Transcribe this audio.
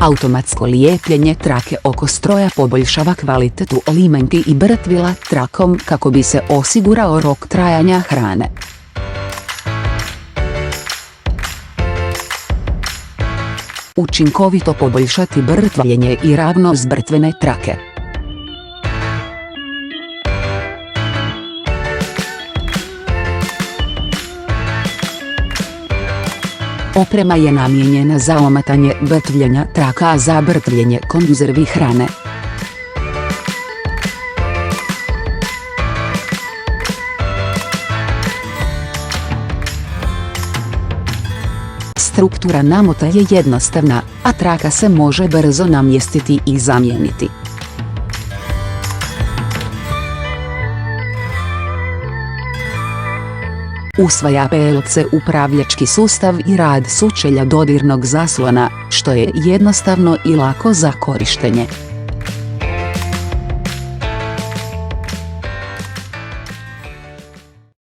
Automatsko lijepljenje trake oko stroja poboljšava kvalitetu limenki i brtvila trakom kako bi se osigurao rok trajanja hrane. Učinkovito poboljšati brtvljenje i ravnost brtvene trake. Oprema je namijenjena za omatanje brtvljenja traka, a za brtvljenje konzervi hrane. Struktura namota je jednostavna, a traka se može brzo namjestiti i zamijeniti. Usvaja PLC upravljački sustav i rad sučelja dodirnog zaslona, što je jednostavno i lako za korištenje.